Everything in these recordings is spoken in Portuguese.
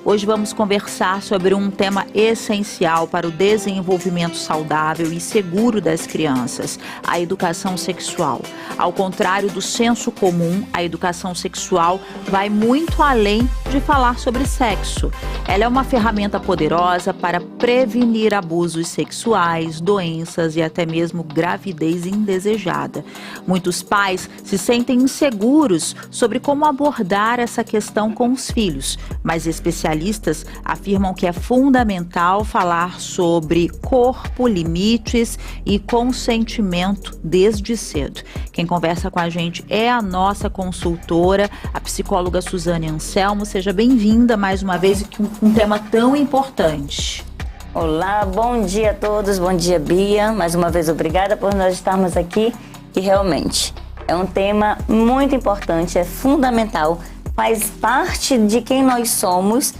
Hoje vamos conversar sobre um tema essencial para o desenvolvimento saudável e seguro das crianças, a educação sexual. Ao contrário do senso comum, a educação sexual vai muito além de falar sobre sexo. Ela é uma ferramenta poderosa para prevenir abusos sexuais, doenças e até mesmo gravidez indesejada. Muitos pais se sentem inseguros sobre como abordar essa questão com os filhos, mas especialistas afirmam que é fundamental falar sobre corpo, limites e consentimento desde cedo. Quem conversa com a gente é a nossa consultora, a psicóloga Suzane Anselmo. Seja bem-vinda mais uma vez com um tema tão importante. Olá, bom dia a todos, bom dia Bia, mais uma vez obrigada por nós estarmos aqui e realmente é um tema muito importante, é fundamental, faz parte de quem nós somos,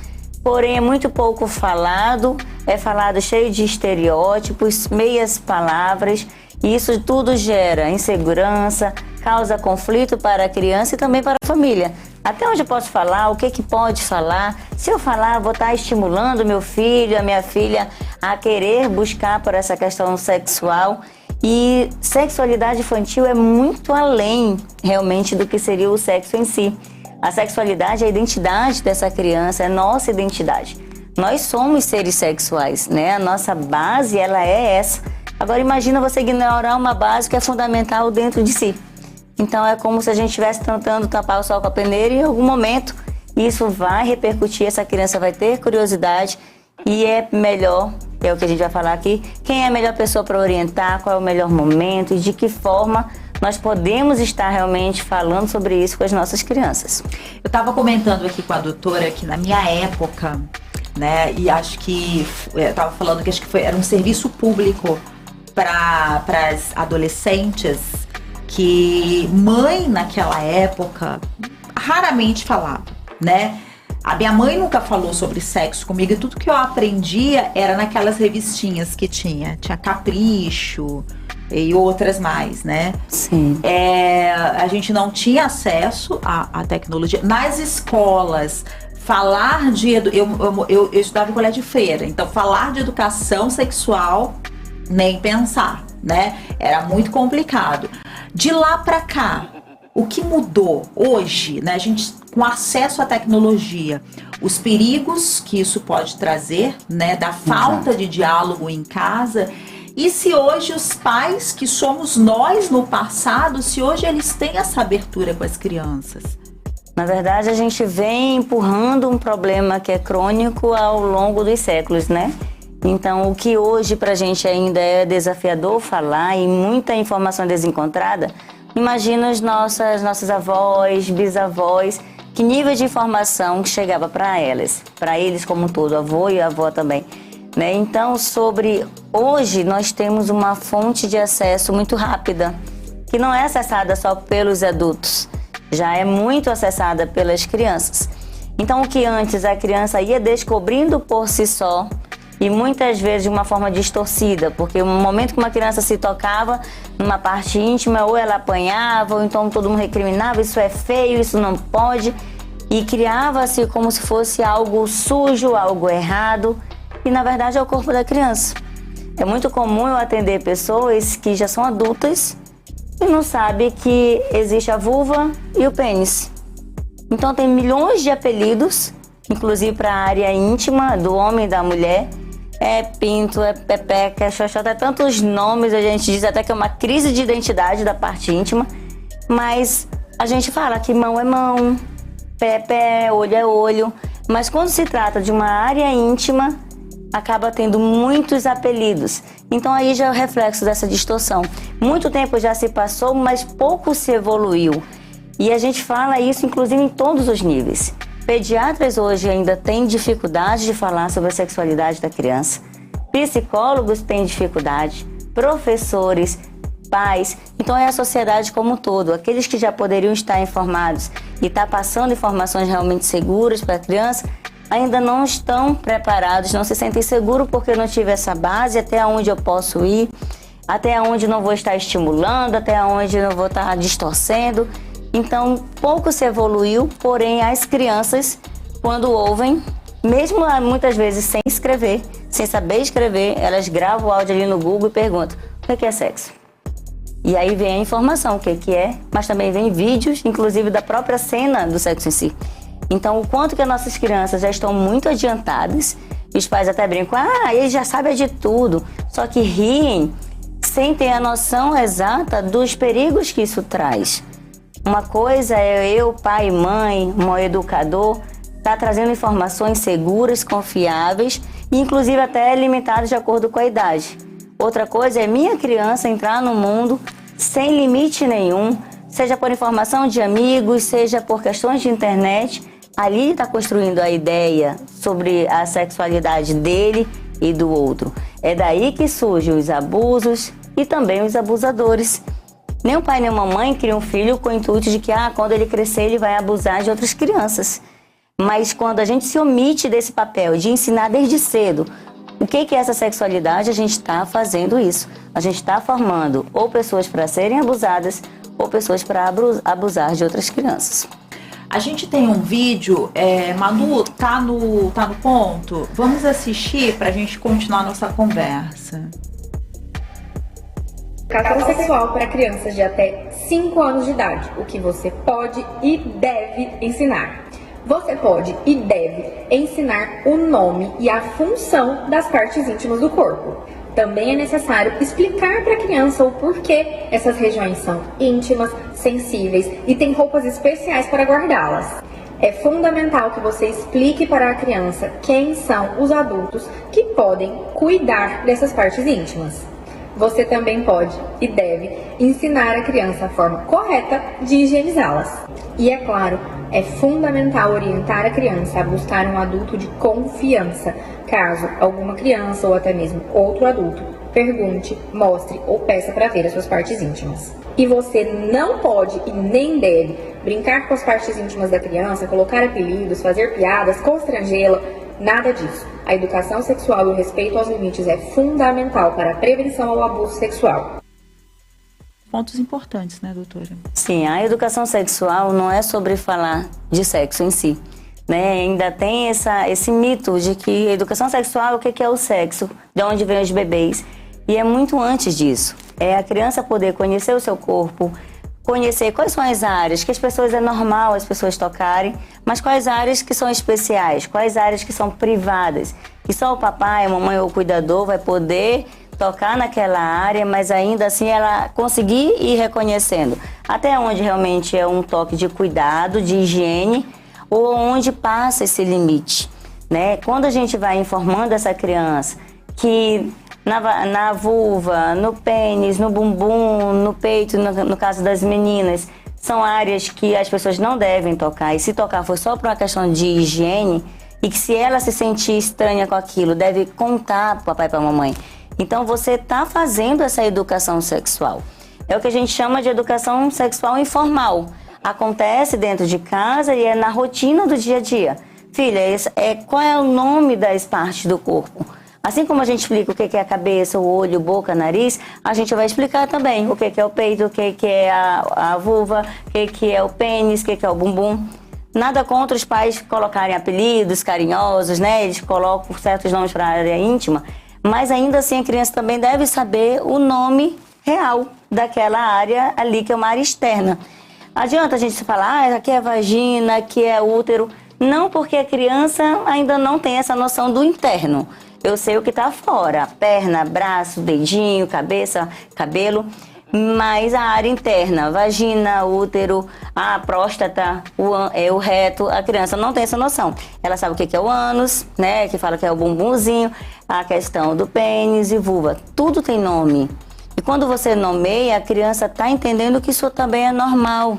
porém é muito pouco falado, é falado cheio de estereótipos, meias palavras, e isso tudo gera insegurança, causa conflito para a criança e também para a família. Até onde eu posso falar, o que pode falar? Se eu falar, vou estar estimulando meu filho, a minha filha a querer buscar por essa questão sexual. E sexualidade infantil é muito além realmente do que seria o sexo em si. A sexualidade é a identidade dessa criança, é nossa identidade. Nós somos seres sexuais, né? A nossa base, ela é essa. Agora imagina você ignorar uma base que é fundamental dentro de si. Então é como se a gente estivesse tentando tapar o sol com a peneira e em algum momento isso vai repercutir, essa criança vai ter curiosidade e é melhor, é o que a gente vai falar aqui, quem é a melhor pessoa para orientar, qual é o melhor momento e de que forma nós podemos estar realmente falando sobre isso com as nossas crianças. Eu estava comentando aqui com a doutora que na minha época, né, e acho que, eu estava falando que acho que era um serviço público para as adolescentes, que mãe naquela época raramente falava, né? A minha mãe nunca falou sobre sexo comigo e tudo que eu aprendia era naquelas revistinhas que tinha Capricho e outras mais, né? Sim. A gente não tinha acesso à tecnologia. Nas escolas, falar de... Eu estudava em colégio de freira, então falar de educação sexual, nem pensar, né? Era muito complicado. De lá para cá, o que mudou hoje, né? A gente, com acesso à tecnologia, os perigos que isso pode trazer, né? Da falta de diálogo em casa. E se hoje os pais, que somos nós no passado, se hoje eles têm essa abertura com as crianças? Na verdade, a gente vem empurrando um problema que é crônico ao longo dos séculos, né? Então, o que hoje pra gente ainda é desafiador falar e muita informação desencontrada, imagina as nossas avós, bisavós, que nível de informação que chegava para elas, para eles como um todo, avô e avó também, né? Então, hoje nós temos uma fonte de acesso muito rápida, que não é acessada só pelos adultos, já é muito acessada pelas crianças. Então, o que antes a criança ia descobrindo por si só, e muitas vezes de uma forma distorcida, porque no momento que uma criança se tocava numa parte íntima, ou ela apanhava, ou então todo mundo recriminava, isso é feio, isso não pode, e criava-se como se fosse algo sujo, algo errado, e na verdade é o corpo da criança. É muito comum eu atender pessoas que já são adultas e não sabem que existe a vulva e o pênis. Então tem milhões de apelidos, inclusive para a área íntima do homem e da mulher. É pinto, é pepeca, é xoxota, é tantos nomes, a gente diz até que é uma crise de identidade da parte íntima, mas a gente fala que mão é mão, pé é pé, olho é olho, mas quando se trata de uma área íntima, acaba tendo muitos apelidos. Então aí já é o reflexo dessa distorção. Muito tempo já se passou, mas pouco se evoluiu. E a gente fala isso inclusive em todos os níveis. Pediatras hoje ainda têm dificuldade de falar sobre a sexualidade da criança. Psicólogos têm dificuldade, professores, pais. Então é a sociedade como um todo. Aqueles que já poderiam estar informados e estar passando informações realmente seguras para a criança, ainda não estão preparados, não se sentem seguros porque não tive essa base, até onde eu posso ir, até onde não vou estar estimulando, até onde não vou estar distorcendo. Então, pouco se evoluiu, porém as crianças, quando ouvem, mesmo muitas vezes sem escrever, sem saber escrever, elas gravam o áudio ali no Google e perguntam: o que é sexo? E aí vem a informação, o que é, mas também vem vídeos, inclusive da própria cena do sexo em si. Então, o quanto que as nossas crianças já estão muito adiantadas, e os pais até brincam: eles já sabem de tudo, só que riem sem ter a noção exata dos perigos que isso traz. Uma coisa é eu, pai e mãe, um educador, tá trazendo informações seguras, confiáveis e inclusive até limitadas de acordo com a idade. Outra coisa é minha criança entrar no mundo sem limite nenhum, seja por informação de amigos, seja por questões de internet. Ali está construindo a ideia sobre a sexualidade dele e do outro. É daí que surgem os abusos e também os abusadores. Nem o pai nem a mamãe cria um filho com o intuito de que quando ele crescer ele vai abusar de outras crianças. Mas quando a gente se omite desse papel de ensinar desde cedo o que é essa sexualidade, a gente está fazendo isso. A gente está formando ou pessoas para serem abusadas ou pessoas para abusar de outras crianças. A gente tem um vídeo, Manu, tá no ponto? Vamos assistir para a gente continuar nossa conversa. Educação sexual para crianças de até 5 anos de idade, o que você pode e deve ensinar. Você pode e deve ensinar o nome e a função das partes íntimas do corpo. Também é necessário explicar para a criança o porquê essas regiões são íntimas, sensíveis e têm roupas especiais para guardá-las. É fundamental que você explique para a criança quem são os adultos que podem cuidar dessas partes íntimas. Você também pode e deve ensinar a criança a forma correta de higienizá-las. E é claro, é fundamental orientar a criança a buscar um adulto de confiança, caso alguma criança ou até mesmo outro adulto pergunte, mostre ou peça para ver as suas partes íntimas. E você não pode e nem deve brincar com as partes íntimas da criança, colocar apelidos, fazer piadas, constrangê-la, nada disso. A educação sexual e o respeito aos limites é fundamental para a prevenção ao abuso sexual. Pontos importantes, né, doutora? Sim, a educação sexual não é sobre falar de sexo em si, né? Ainda tem esse mito de que educação sexual, o que é o sexo, de onde vêm os bebês, e é muito antes disso. É a criança poder conhecer o seu corpo, conhecer quais são as áreas que é normal as pessoas tocarem, mas quais áreas que são especiais, quais áreas que são privadas, que só o papai, a mamãe ou o cuidador vai poder tocar naquela área, mas ainda assim ela conseguir ir reconhecendo até onde realmente é um toque de cuidado, de higiene, ou onde passa esse limite, né? Quando a gente vai informando essa criança que na vulva, no pênis, no bumbum, no peito, no caso das meninas, são áreas que as pessoas não devem tocar, e se tocar for só por uma questão de higiene, e que se ela se sentir estranha com aquilo, deve contar para o papai e para a mamãe. Então você está fazendo essa educação sexual. É o que a gente chama de educação sexual informal. Acontece dentro de casa e é na rotina do dia a dia. Filha, qual é o nome das partes do corpo? Assim como a gente explica o que é a cabeça, o olho, boca, nariz, a gente vai explicar também o que é o peito, o que é a vulva, o que é o pênis, o que é o bumbum. Nada contra os pais colocarem apelidos carinhosos, né? Eles colocam certos nomes para a área íntima, mas ainda assim a criança também deve saber o nome real daquela área ali, que é uma área externa. Adianta a gente falar, aqui é vagina, aqui é útero. Não, porque a criança ainda não tem essa noção do interno. Eu sei o que está fora, perna, braço, dedinho, cabeça, cabelo, mas a área interna, vagina, útero, a próstata, o reto, a criança não tem essa noção. Ela sabe o que é o ânus, né, que fala que é o bumbumzinho, a questão do pênis e vulva, tudo tem nome. E quando você nomeia, a criança está entendendo que isso também é normal.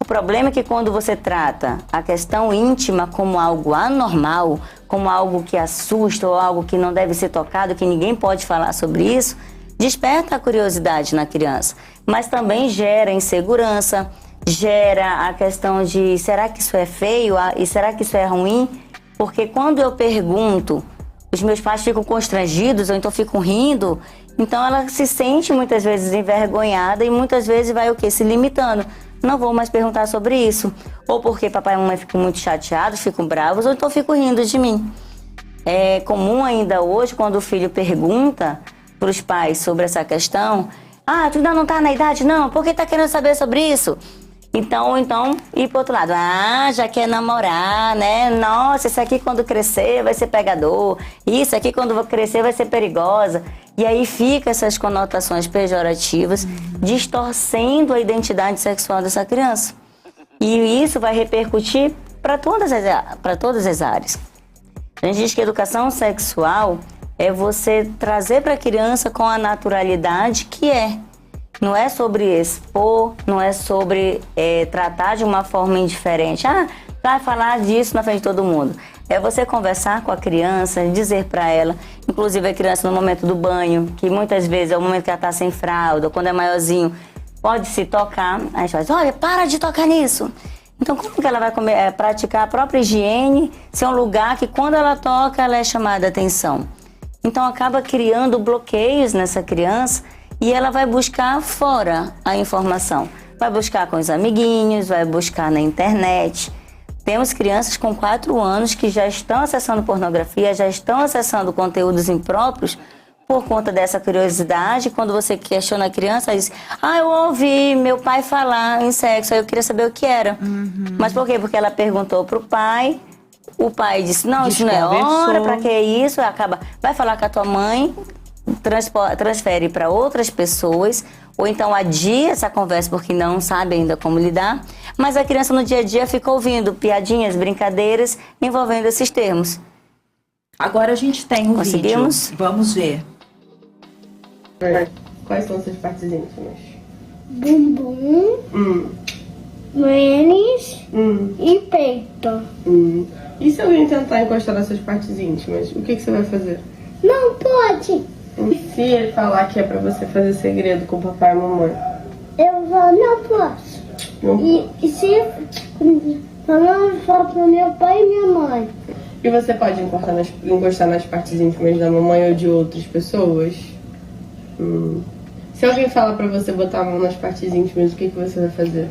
O problema é que quando você trata a questão íntima como algo anormal, como algo que assusta ou algo que não deve ser tocado, que ninguém pode falar sobre isso, desperta a curiosidade na criança, mas também gera insegurança, gera a questão de será que isso é feio e será que isso é ruim? Porque quando eu pergunto, os meus pais ficam constrangidos ou então ficam rindo, então ela se sente muitas vezes envergonhada e muitas vezes vai o quê? Se limitando. não vou mais perguntar sobre isso. Ou porque papai e mamãe ficam muito chateados, ficam bravos, ou então ficam rindo de mim. É comum ainda hoje, quando o filho pergunta para os pais sobre essa questão, tu ainda não tá na idade, não? Por que tá querendo saber sobre isso? Então, ir pro outro lado. Já quer namorar, né? Nossa, isso aqui quando crescer vai ser pegador. Isso aqui quando crescer vai ser perigosa. E aí fica essas conotações pejorativas, distorcendo a identidade sexual dessa criança. E isso vai repercutir para todas as áreas. A gente diz que educação sexual é você trazer para a criança com a naturalidade que é. Não é sobre expor, não é sobre tratar de uma forma indiferente. Vai falar disso na frente de todo mundo. É você conversar com a criança, dizer para ela, inclusive a criança no momento do banho, que muitas vezes é o momento que ela está sem fralda, quando é maiorzinho, pode se tocar. A gente faz, olha, para de tocar nisso. Então, como que ela vai praticar a própria higiene se é um lugar que quando ela toca, ela é chamada a atenção? Então, acaba criando bloqueios nessa criança e ela vai buscar fora a informação. Vai buscar com os amiguinhos, vai buscar na internet. Temos crianças com 4 anos que já estão acessando pornografia, já estão acessando conteúdos impróprios por conta dessa curiosidade. Quando você questiona a criança, ela diz, eu ouvi meu pai falar em sexo, aí eu queria saber o que era. Mas por quê? Porque ela perguntou pro pai, o pai disse, não, isso não é hora, pra que isso? Vai falar com a tua mãe, transfere para outras pessoas, ou então adia essa conversa porque não sabe ainda como lidar, mas a criança no dia a dia fica ouvindo piadinhas, brincadeiras envolvendo esses termos. Agora a gente tem um vídeo, vamos ver. Quais são suas partes íntimas? Bumbum, pênis e peito. E se alguém tentar encostar nas suas partes íntimas, o que você vai fazer? Não pode. E se ele falar que é pra você fazer segredo com o papai e a mamãe? Eu falo, não posso. E se falar só pro meu pai e minha mãe? E você pode encostar nas partes íntimas da mamãe ou de outras pessoas? Se alguém fala pra você botar a mão nas partes íntimas, o que você vai fazer?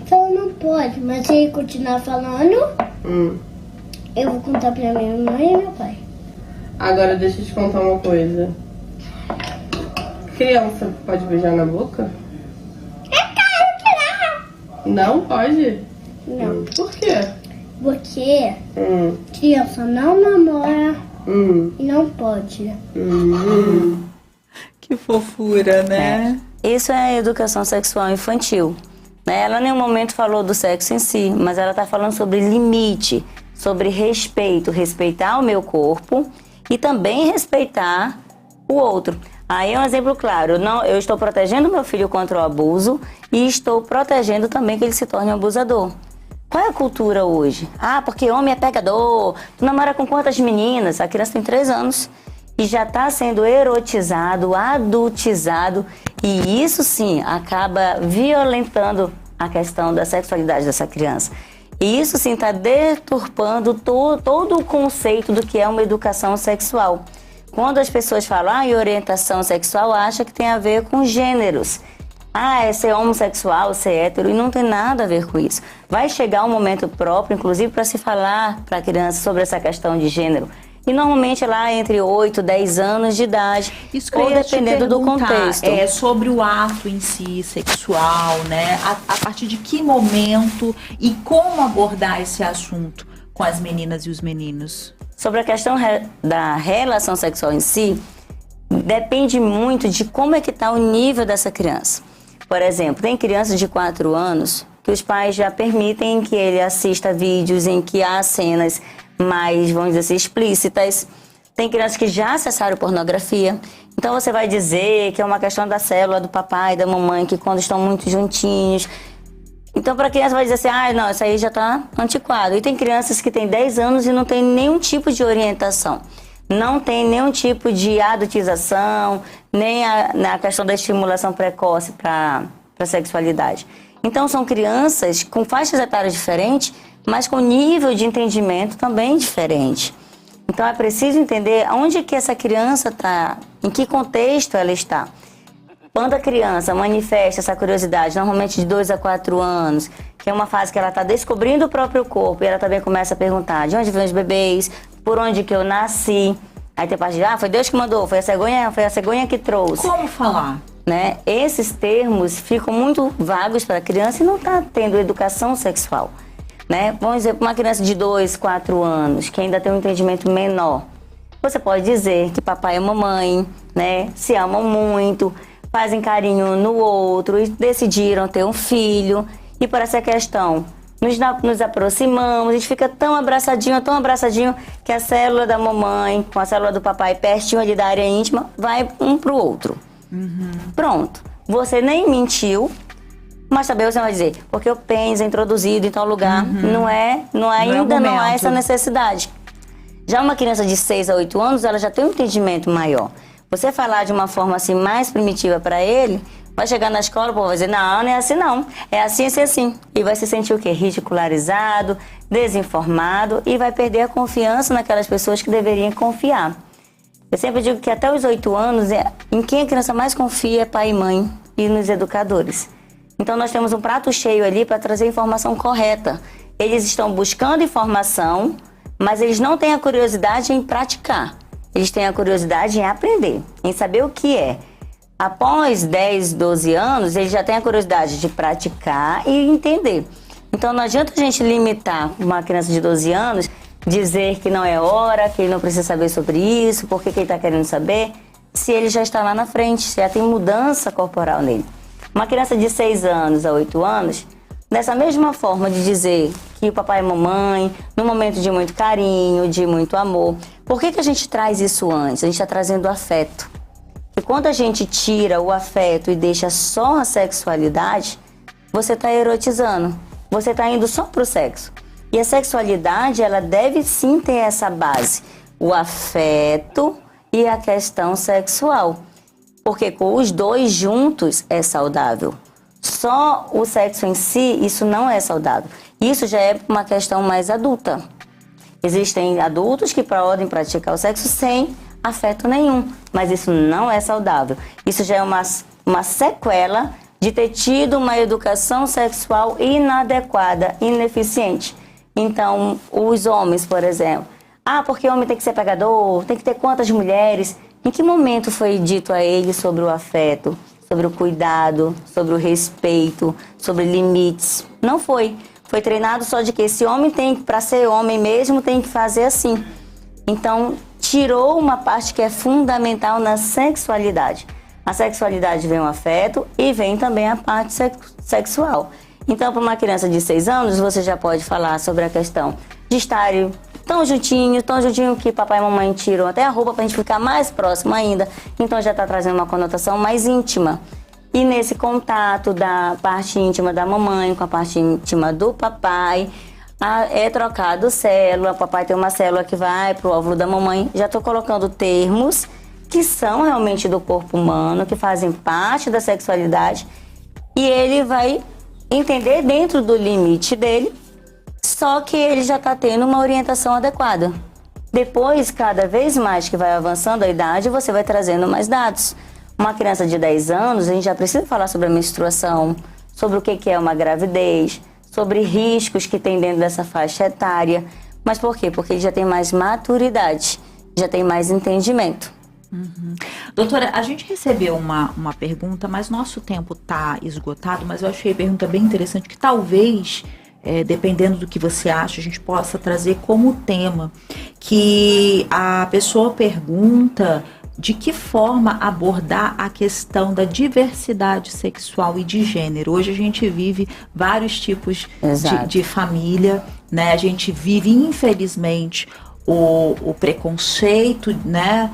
Só não pode, mas se ele continuar falando, eu vou contar pra minha mãe e meu pai. Agora deixa eu te contar uma coisa. Criança pode beijar na boca? Não pode? Não. Por quê? Porque criança não namora e não pode. Que fofura, né? Isso é a educação sexual infantil. Ela em nenhum momento falou do sexo em si, mas ela está falando sobre limite, sobre respeito, respeitar o meu corpo e também respeitar o outro. Aí é um exemplo claro, eu estou protegendo meu filho contra o abuso e estou protegendo também que ele se torne um abusador. Qual é a cultura hoje? Porque homem é pegador, tu namora com quantas meninas? A criança tem 3 anos e já está sendo erotizado, adultizado, e isso sim acaba violentando a questão da sexualidade dessa criança. E isso sim está deturpando todo o conceito do que é uma educação sexual. Quando as pessoas falam em orientação sexual, acham que tem a ver com gêneros. É ser homossexual, ser hétero, e não tem nada a ver com isso. Vai chegar um momento próprio, inclusive, para se falar para a criança sobre essa questão de gênero. E normalmente lá entre 8 e 10 anos de idade, ou dependendo do contexto. É sobre o ato em si, sexual, né? A partir de que momento e como abordar esse assunto com as meninas e os meninos? Sobre a questão da relação sexual em si, depende muito de como é que está o nível dessa criança. Por exemplo, tem crianças de 4 anos que os pais já permitem que ele assista vídeos em que há cenas mais, vamos dizer assim, explícitas. Tem crianças que já acessaram pornografia. Então você vai dizer que é uma questão da célula do papai e da mamãe, que quando estão muito juntinhos. Então para a criança vai dizer assim, não, isso aí já está antiquado. E tem crianças que têm 10 anos e não tem nenhum tipo de orientação. Não tem nenhum tipo de adultização, nem a questão da estimulação precoce para a sexualidade. Então são crianças com faixas etárias diferentes, mas com nível de entendimento também diferente. Então é preciso entender onde que essa criança está, em que contexto ela está. Quando a criança manifesta essa curiosidade, normalmente de 2 a 4 anos, que é uma fase que ela está descobrindo o próprio corpo, e ela também começa a perguntar de onde vêm os bebês, por onde que eu nasci. Aí tem parte de, foi Deus que mandou, foi a cegonha que trouxe. Como falar? Né? Esses termos ficam muito vagos para a criança e não está tendo educação sexual. Né? Vamos dizer, para uma criança de 2, 4 anos, que ainda tem um entendimento menor, você pode dizer que papai e mamãe, né, se amam muito, fazem carinho no outro e decidiram ter um filho. E por essa questão, nos aproximamos, a gente fica tão abraçadinho, que a célula da mamãe com a célula do papai pertinho ali da área íntima, vai um pro outro. Pronto. Você nem mentiu, mas também você vai dizer, porque o pênis é introduzido em tal lugar, ainda não há essa necessidade. Já uma criança de 6 a 8 anos, ela já tem um entendimento maior. Você falar de uma forma assim mais primitiva para ele, vai chegar na escola, o povo vai dizer, não é assim não, é assim, assim, assim. E vai se sentir o quê? Ridicularizado, desinformado e vai perder a confiança naquelas pessoas que deveriam confiar. Eu sempre digo que até os 8 anos, em quem a criança mais confia é pai e mãe e nos educadores. Então nós temos um prato cheio ali para trazer a informação correta. Eles estão buscando informação, mas eles não têm a curiosidade em praticar. Eles têm a curiosidade em aprender, em saber o que é. Após 10, 12 anos, eles já têm a curiosidade de praticar e entender. Então não adianta a gente limitar uma criança de 12 anos, dizer que não é hora, que ele não precisa saber sobre isso, porque que ele está querendo saber, se ele já está lá na frente, se já tem mudança corporal nele. Uma criança de 6 anos a 8 anos, dessa mesma forma de dizer que o papai e a mamãe, no momento de muito carinho, de muito amor. Por que a gente traz isso antes? A gente está trazendo afeto. E quando a gente tira o afeto e deixa só a sexualidade, você está erotizando. Você está indo só para o sexo. E a sexualidade, ela deve sim ter essa base. O afeto e a questão sexual. Porque com os dois juntos é saudável. Só o sexo em si, isso não é saudável. Isso já é uma questão mais adulta. Existem adultos que podem praticar o sexo sem afeto nenhum, mas isso não é saudável. Isso já é uma sequela de ter tido uma educação sexual inadequada, ineficiente. Então, os homens, por exemplo, porque homem tem que ser pegador, tem que ter quantas mulheres? Em que momento foi dito a ele sobre o afeto, sobre o cuidado, sobre o respeito, sobre limites? Não foi. Foi treinado só de que esse homem tem, para ser homem mesmo, tem que fazer assim. Então, tirou uma parte que é fundamental na sexualidade. A sexualidade vem o afeto e vem também a parte sexual. Então, para uma criança de 6 anos, você já pode falar sobre a questão de estar tão juntinho que papai e mamãe tiram até a roupa para a gente ficar mais próximo ainda. Então, já está trazendo uma conotação mais íntima. E nesse contato da parte íntima da mamãe com a parte íntima do papai, é trocado célula. O papai tem uma célula que vai para o óvulo da mamãe. Já estou colocando termos que são realmente do corpo humano, que fazem parte da sexualidade. E ele vai entender dentro do limite dele, só que ele já está tendo uma orientação adequada. Depois, cada vez mais que vai avançando a idade, você vai trazendo mais dados. Uma criança de 10 anos, a gente já precisa falar sobre a menstruação, sobre o que é uma gravidez, sobre riscos que tem dentro dessa faixa etária. Mas por quê? Porque ele já tem mais maturidade, já tem mais entendimento. Doutora, a gente recebeu uma pergunta, mas nosso tempo está esgotado, mas eu achei a pergunta bem interessante, que talvez, dependendo do que você acha, a gente possa trazer como tema, que a pessoa pergunta de que forma abordar a questão da diversidade sexual e de gênero. Hoje a gente vive vários tipos de família, né? A gente vive, infelizmente, o preconceito, né?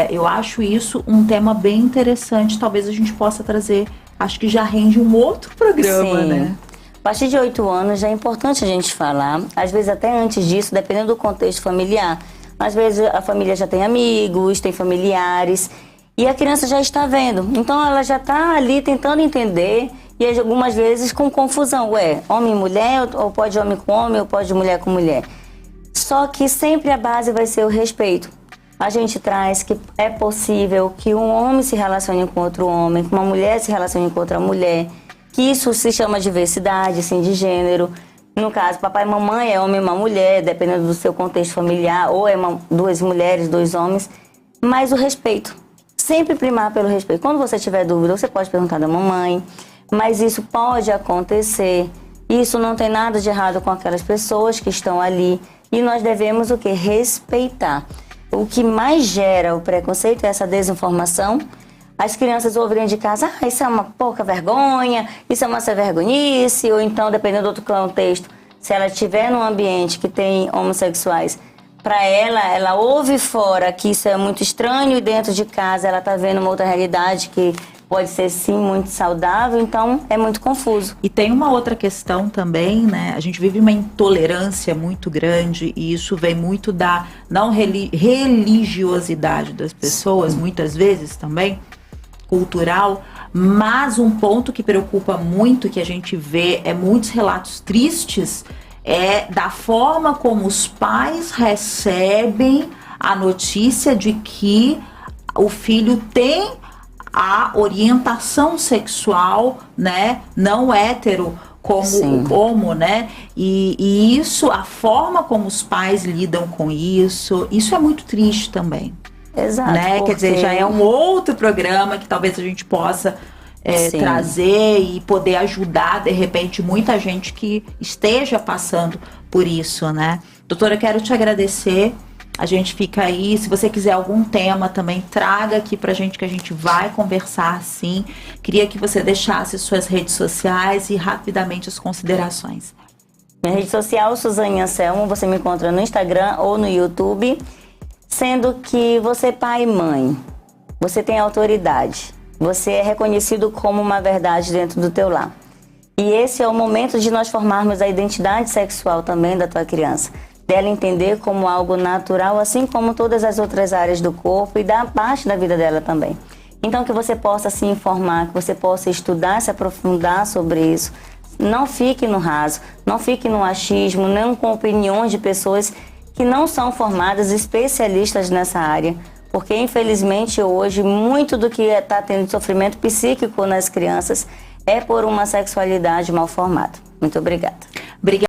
Eu acho isso um tema bem interessante. Talvez a gente possa trazer, acho que já rende um outro programa, Sim. né? A partir de 8 anos já é importante a gente falar, às vezes até antes disso, dependendo do contexto familiar. Às vezes a família já tem amigos, tem familiares, e a criança já está vendo. Então ela já está ali tentando entender, e algumas vezes com confusão. Homem e mulher, ou pode homem com homem, ou pode mulher com mulher. Só que sempre a base vai ser o respeito. A gente traz que é possível que um homem se relacione com outro homem, que uma mulher se relacione com outra mulher, que isso se chama diversidade, assim, de gênero. No caso, papai e mamãe é homem e uma mulher, dependendo do seu contexto familiar, ou é duas mulheres, dois homens, mas o respeito. Sempre primar pelo respeito. Quando você tiver dúvida, você pode perguntar da mamãe, mas isso pode acontecer. Isso não tem nada de errado com aquelas pessoas que estão ali. E nós devemos o quê? Respeitar. O que mais gera o preconceito é essa desinformação. As crianças ouvem de casa, isso é uma pouca vergonha, isso é uma vergonhice, ou então, dependendo do outro contexto, se ela estiver num ambiente que tem homossexuais, para ela ouve fora que isso é muito estranho e dentro de casa ela está vendo uma outra realidade que pode ser sim muito saudável, então é muito confuso. E tem uma outra questão também, né? A gente vive uma intolerância muito grande e isso vem muito da não religiosidade das pessoas, muitas vezes também, cultural, mas um ponto que preocupa muito, que a gente vê, é muitos relatos tristes, é da forma como os pais recebem a notícia de que o filho tem a orientação sexual, né, não hétero, como Sim. o homo, né, e isso, a forma como os pais lidam com isso é muito triste também. Exato. Né? Porque... Quer dizer, já é um outro programa que talvez a gente possa trazer e poder ajudar, de repente, muita gente que esteja passando por isso, né? Doutora, eu quero te agradecer. A gente fica aí. Se você quiser algum tema também, traga aqui pra gente que a gente vai conversar, sim. Queria que você deixasse suas redes sociais e rapidamente as considerações. Minha rede social, Suzane Anselmo, você me encontra no Instagram ou no YouTube. Sendo que você, pai e mãe, você tem autoridade, você é reconhecido como uma verdade dentro do teu lar. E esse é o momento de nós formarmos a identidade sexual também da tua criança, dela entender como algo natural, assim como todas as outras áreas do corpo e da parte da vida dela também. Então que você possa se informar, que você possa estudar, se aprofundar sobre isso. Não fique no raso, não fique no achismo, não com opiniões de pessoas que não são formadas especialistas nessa área, porque infelizmente hoje muito do que está tendo sofrimento psíquico nas crianças é por uma sexualidade mal formada. Muito obrigada. Obrigada.